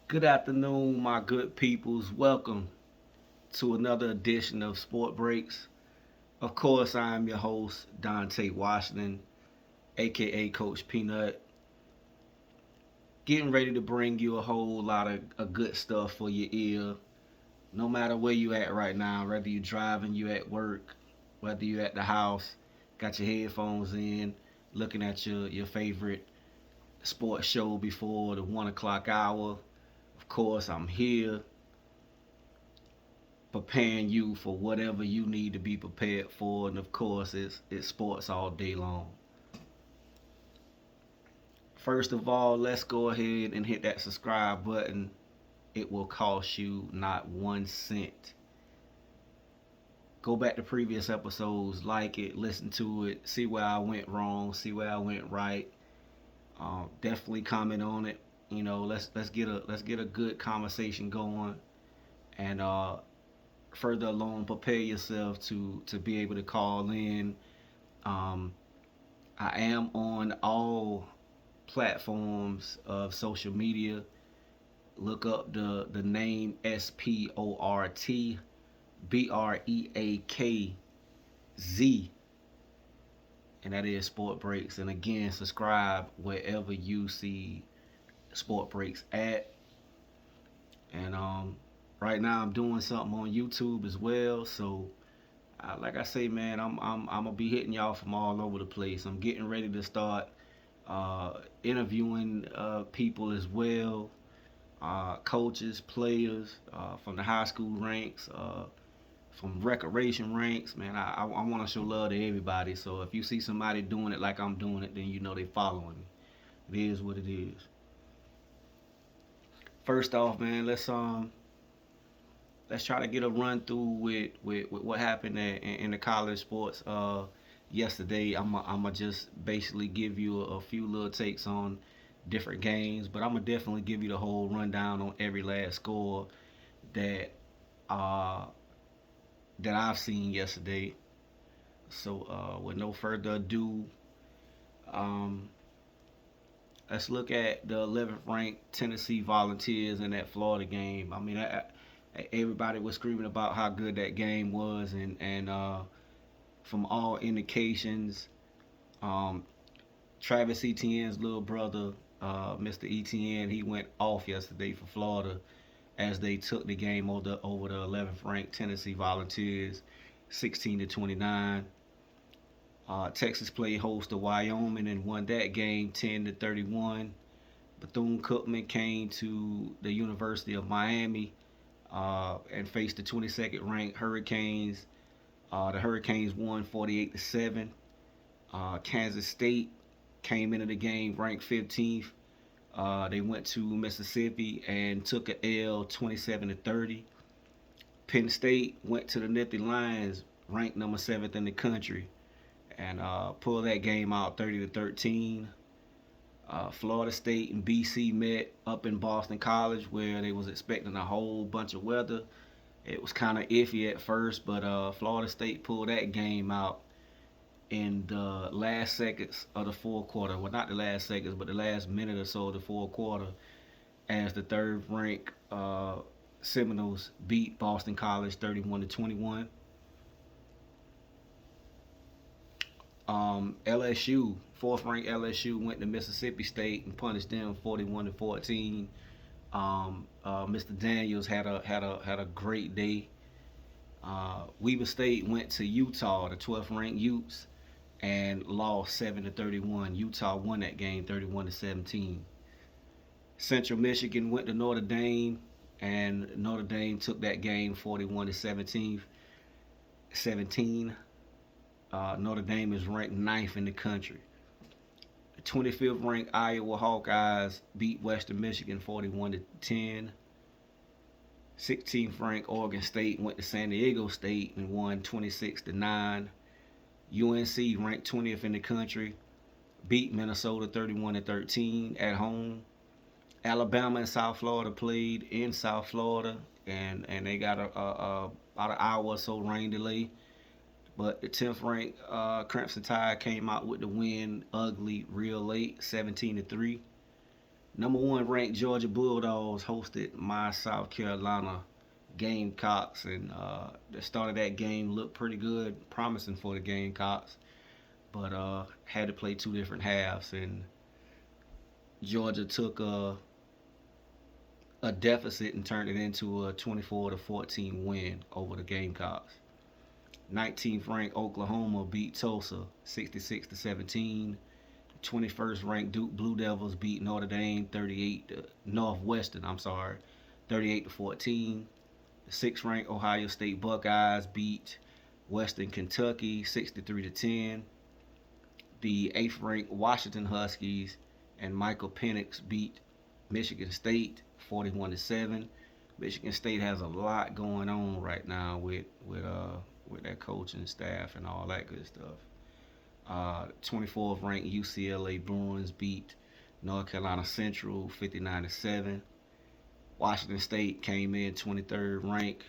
Good afternoon, my good peoples. Welcome to another edition of Sport Breaks. Of course, I am your host, Dante Washington, aka Coach Peanut, getting ready to bring you a whole lot of good stuff for your ear. No matter where you at right now, whether you driving, you at work, whether you at the house, got your headphones in, looking at your favorite sports show before the 1 o'clock hour. Of course, I'm here preparing you for whatever you need to be prepared for, and of course, it's sports all day long. First of all, let's go ahead and hit that subscribe button. It will cost you not 1 cent. Go back to previous episodes, like it, listen to it, see where I went wrong, see where I went right. Definitely comment on it. Let's get a good conversation going, and further along, prepare yourself to be able to call in. Um, I am on all platforms of social media. Look up the name SPORTBREAKZ, and that is Sport Breaks. And again, subscribe wherever you see Sport Breaks at. And right now I'm doing something on YouTube as well. So like I say, man, I'm gonna be hitting y'all from all over the place. I'm getting ready to start interviewing people as well, coaches, players from the high school ranks, from recreation ranks. Man, I want to show love to everybody. So if you see somebody doing it like I'm doing it, then you know they following me. It is what it is. First off, man, let's try to get a run through with what happened in the college sports yesterday. I'm just basically give you a few little takes on different games, but I'm gonna definitely give you the whole rundown on every last score that uh, that I've seen yesterday. So with no further ado, um, let's look at the 11th ranked Tennessee Volunteers in that Florida game. I mean, everybody was screaming about how good that game was, and from all indications, um, Travis Etienne's little brother, Mr. Etienne, he went off yesterday for Florida as they took the game over the 11th ranked Tennessee Volunteers, 16-29. Texas played host to Wyoming and won that game 10-31. Bethune Cookman came to the University of Miami and faced the 22nd ranked Hurricanes. The Hurricanes won 48-7. Kansas State came into the game ranked 15th. They went to Mississippi and took a L 27-30. Penn State went to the Nittany Lions, ranked number 7th in the country, and pulled that game out 30-13. Florida State and BC met up in Boston College, where they was expecting a whole bunch of weather. It was kind of iffy at first, but Florida State pulled that game out in the last seconds of the fourth quarter. Well, not the last seconds, but the last minute or so of the fourth quarter, as the third ranked Seminoles beat Boston College 31-21. LSU, fourth ranked LSU, went to Mississippi State and punished them 41-14. Mr. Daniels had a great day. Weber State went to Utah, the 12th ranked Utes, and lost 7-31. Utah won that game 31-17. Central Michigan went to Notre Dame, and Notre Dame took that game 41-17. Notre Dame is ranked ninth in the country. The 25th ranked Iowa Hawkeyes beat Western Michigan 41-10. 16th ranked Oregon State went to San Diego State and won 26-9. UNC ranked 20th in the country beat Minnesota 31-13 at home. Alabama and South Florida played in South Florida, and they got about an hour or so rain delay. But the 10th ranked Crimson Tide came out with the win ugly real late, 17-3. Number one ranked Georgia Bulldogs hosted my South Carolina Gamecocks, and the start of that game looked pretty good, promising for the Gamecocks, but had to play two different halves, and Georgia took a deficit and turned it into a 24-14 win over the Gamecocks. 19th ranked Oklahoma beat Tulsa 66-17. 21st ranked Duke Blue Devils beat Notre Dame 38 to Northwestern, 38 to 14. The 6th ranked Ohio State Buckeyes beat Western Kentucky 63 to 10. The 8th ranked Washington Huskies and Michael Penix beat Michigan State 41 to 7. Michigan State has a lot going on right now with that coaching staff and all that good stuff. 24th ranked UCLA Bruins beat North Carolina Central 59 to 7. Washington State came in 23rd ranked,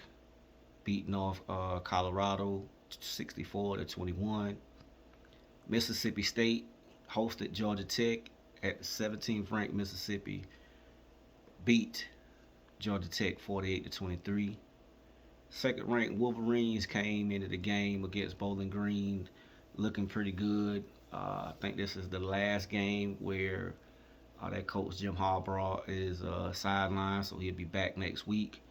beat North Colorado 64 to 21. Mississippi State hosted Georgia Tech at 17th ranked Mississippi, beat Georgia Tech 48 to 23. Second ranked Wolverines came into the game against Bowling Green looking pretty good. I think this is the last game where that coach Jim Harbaugh is sidelined, so he'll be back next week.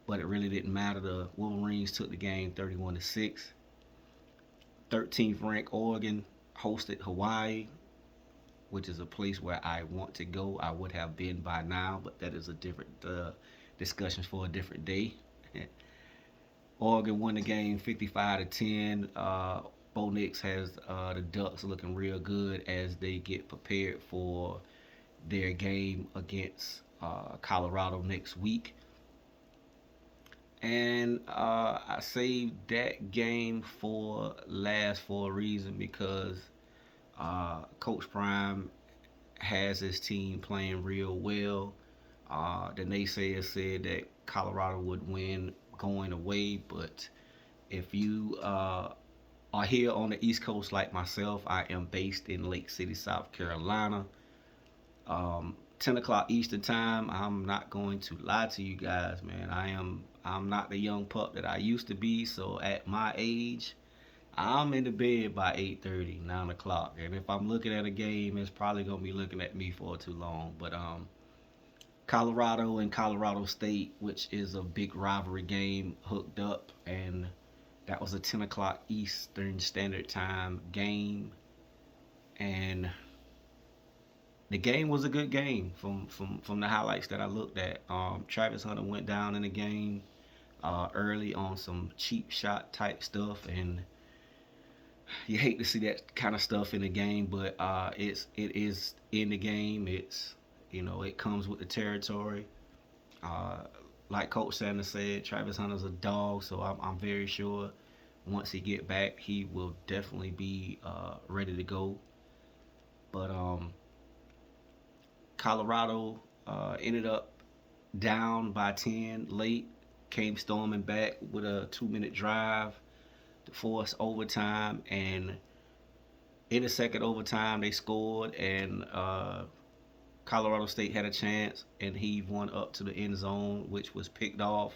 But it really didn't matter. The Wolverines took the game 31 to 6. 13th ranked Oregon hosted Hawaii, which is a place where I want to go. I would have been by now, but that is a different discussion for a different day. Oregon won the game 55 to 10. Bo Nix has the Ducks looking real good as they get prepared for their game against Colorado next week. And I saved that game for last for a reason, because Coach Prime has his team playing real well. The naysayers said that Colorado would win going away, but if you are here on the East Coast like myself, I am based in Lake City, South Carolina. 10 o'clock Eastern time. I'm not going to lie to you guys, man. I'm not the young pup that I used to be. So at my age, I'm in the bed by 8:30, 9 o'clock. And if I'm looking at a game, it's probably gonna be looking at me for too long. But Colorado and Colorado State, which is a big rivalry game, hooked up, and that was a 10 o'clock Eastern Standard Time game, and the game was a good game from the highlights that I looked at. Travis Hunter went down in the game early on some cheap shot type stuff, and you hate to see that kind of stuff in the game, but it is in the game. It's, it comes with the territory. Uh, like Coach Sanders said, Travis Hunter's a dog, so I'm very sure once he get back, he will definitely be ready to go. But Colorado ended up down by 10 late, came storming back with a 2-minute drive to force overtime, and in the second overtime they scored, and Colorado State had a chance and he went up to the end zone, which was picked off,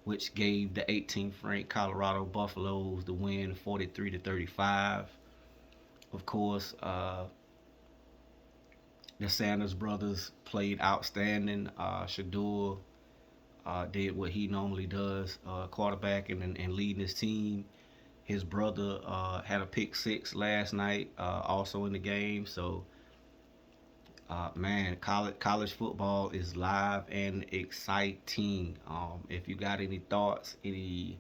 which gave the 18th ranked Colorado Buffaloes the win 43 to 35. Of course, the Sanders brothers played outstanding. Shedeur did what he normally does, quarterbacking and leading his team. His brother had a pick six last night, also in the game. So, man, college football is live and exciting. If you got any thoughts, any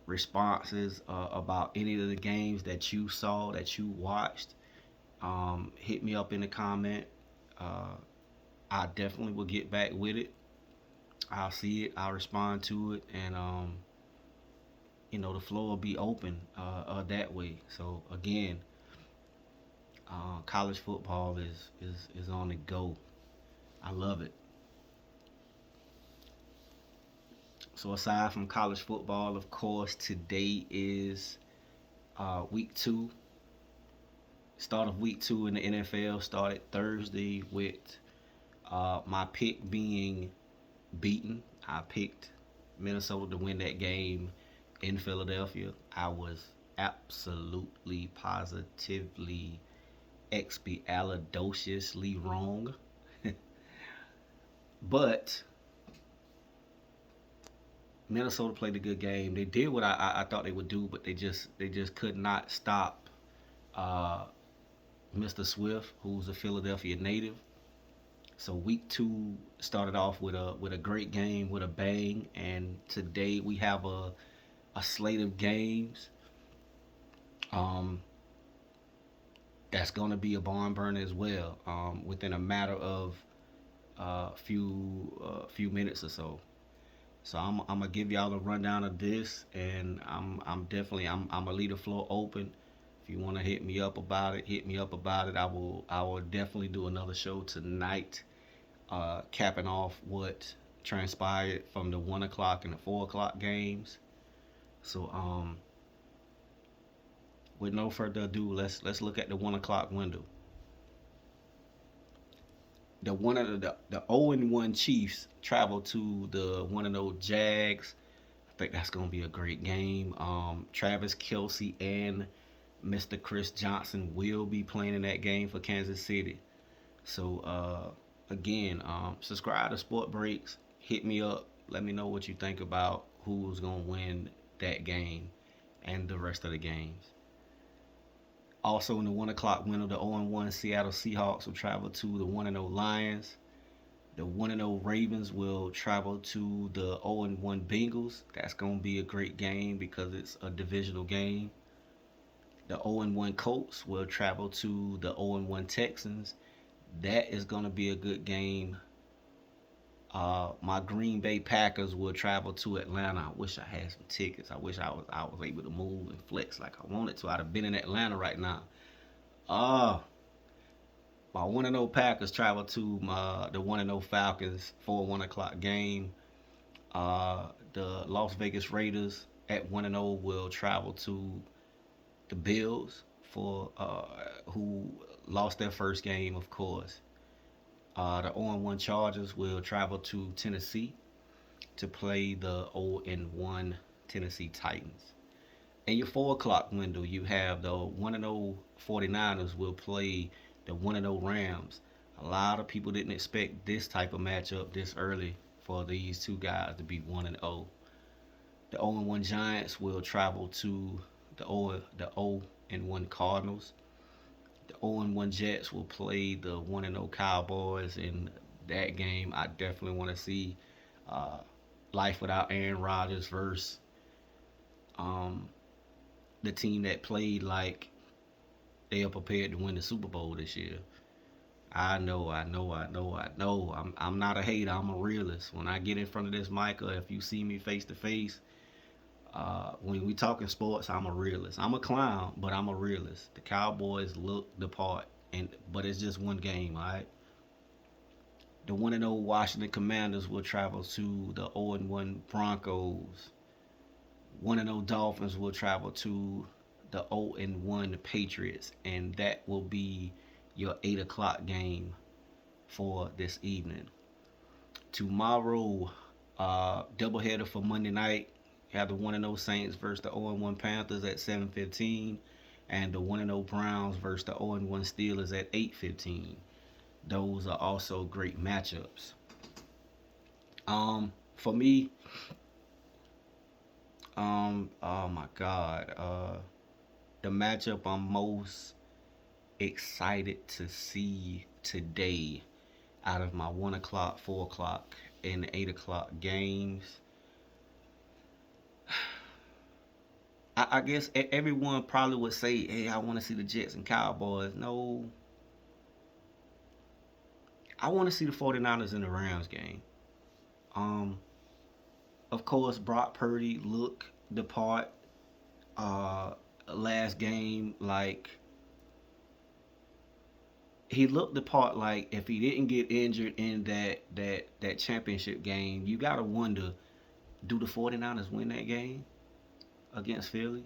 responses about any of the games that you saw, that you watched, hit me up in the comment. I definitely will get back with it. I'll see it, I'll respond to it, and the floor will be open that way. So again, college football is on the go. I love it. So aside from college football, of course, today is week 2. Start of week 2 in the NFL started Thursday with My pick being beaten. I picked Minnesota to win that game in Philadelphia. I was absolutely, positively, expialidociously wrong. But Minnesota played a good game. They did what I thought they would do, but they just could not stop uh, Mr. Swift, who's a Philadelphia native. So week 2 started off with a great game with a bang, and today we have a slate of games um, that's going to be a barn burner as well within a matter of few minutes or so. So I'm gonna give y'all a rundown of this, and I'm definitely I'm gonna leave the floor open. If you want to hit me up about it, hit me up about it. I will definitely do another show tonight, capping off what transpired from the 1 o'clock and the 4 o'clock games. So with no further ado, let's look at the 1 o'clock window. The 0-1 Chiefs travel to the 1-0 Jags. I think that's gonna be a great game. Travis Kelce and Mr. Chris Johnson will be playing in that game for Kansas City. So again, subscribe to Sport Breaks. Hit me up. Let me know what you think about who's gonna win that game and the rest of the games. Also in the 1 o'clock window, the 0-1 Seattle Seahawks will travel to the 1-0 Lions. The 1-0 Ravens will travel to the 0-1 Bengals. That's going to be a great game because it's a divisional game. The 0-1 Colts will travel to the 0-1 Texans. That is going to be a good game. My Green Bay Packers will travel to Atlanta. I wish I had some tickets. I wish I was able to move and flex like I wanted to. I'd have been in Atlanta right now. Uh, my 1-0 Packers travel to the 1-0 Falcons for a 1 o'clock game. The Las Vegas Raiders at 1-0 will travel to the Bills for who lost their first game, of course. The 0-1 Chargers will travel to Tennessee to play the 0-1 Tennessee Titans. In your 4 o'clock window, you have the 1-0 49ers will play the 1-0 Rams. A lot of people didn't expect this type of matchup this early for these two guys to be 1-0. The 0-1 Giants will travel to the 0-1 Cardinals. The 0-1 Jets will play the 1-0 Cowboys. In that game, I definitely want to see uh, life without Aaron Rodgers versus um, the team that played like they are prepared to win the Super Bowl this year. I know, I know, I know, I know. I'm not a hater. I'm a realist. When I get in front of this mic, or if you see me face to face, when we talking sports, I'm a realist. I'm a clown, but I'm a realist. The Cowboys look the part, but it's just one game, all right. The 1-0 Washington Commanders will travel to the 0-1 Broncos. 1-0 Dolphins will travel to the 0-1 Patriots, and that will be your 8 o'clock game for this evening. Tomorrow, doubleheader for Monday night. You have the 1-0 Saints versus the 0-1 Panthers at 7:15, and the 1-0 Browns versus the 0-1 Steelers at 8:15. Those are also great matchups. For me, oh my God, the matchup I'm most excited to see today out of my 1 o'clock, 4 o'clock, and 8 o'clock games. I guess everyone probably would say, "Hey, I want to see the Jets and Cowboys." No, I want to see the 49ers and the Rams game. Um, of course, Brock Purdy looked the part uh, last game. Like he looked the part. Like if he didn't get injured in that championship game, you gotta wonder, do the 49ers win that game against Philly?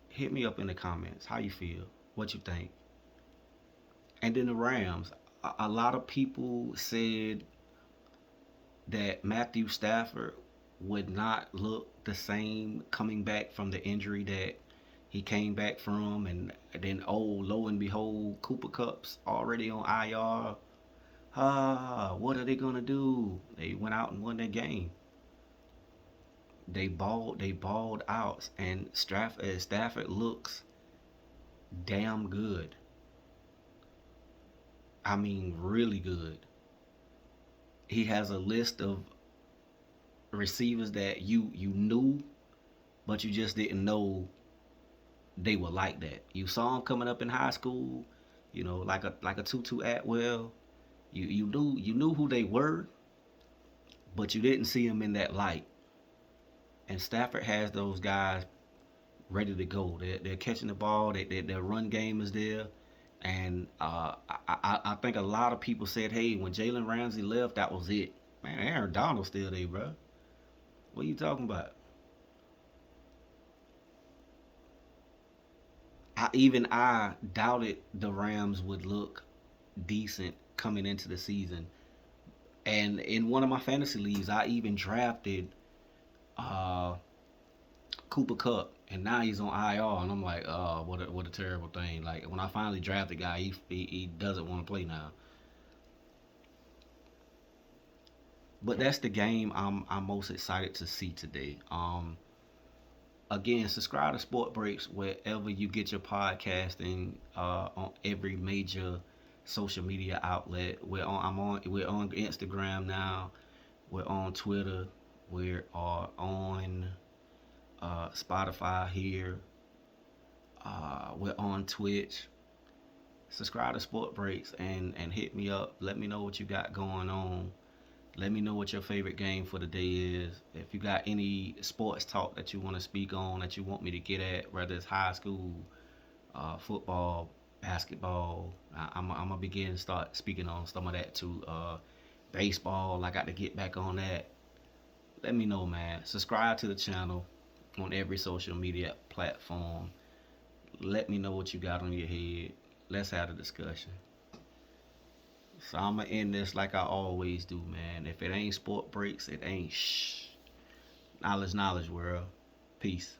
Hit me up in the comments. How you feel? What you think? And then the Rams. A lot of people said that Matthew Stafford would not look the same coming back from the injury that he came back from, and then lo and behold, Cooper Cup's already on IR. What are they gonna do? They went out and won that game. They balled out, and Stafford looks damn good. I mean, really good. He has a list of receivers that you knew, but you just didn't know they were like that. You saw them coming up in high school, like a Tutu Atwell. You knew who they were, but you didn't see them in that light. And Stafford has those guys ready to go. They're catching the ball. Their run game is there. And I think a lot of people said, hey, when Jalen Ramsey left, that was it. Man, Aaron Donald's still there, bro. What are you talking about? I doubted the Rams would look decent coming into the season. And in one of my fantasy leagues, I even drafted uh, Cooper Cup, and now he's on IR, and I'm like, oh, what a terrible thing. Like when I finally draft the guy, he doesn't want to play now. But that's the game I'm most excited to see today. Again, subscribe to Sport Breaks wherever you get your podcasting, on every major social media outlet. We're on Instagram now. We're on Twitter. We are on Spotify here. We're on Twitch. Subscribe to Sport Breaks and hit me up. Let me know what you got going on. Let me know what your favorite game for the day is. If you got any sports talk that you want to speak on, that you want me to get at, whether it's high school, football, basketball, I'm gonna begin to start speaking on some of that too. Baseball, I got to get back on that. Let me know, man. Subscribe to the channel on every social media platform. Let me know what you got on your head. Let's have a discussion. So I'm gonna end this like I always do, man. If it ain't Sport Breaks, it ain't shh. Knowledge, world. Peace.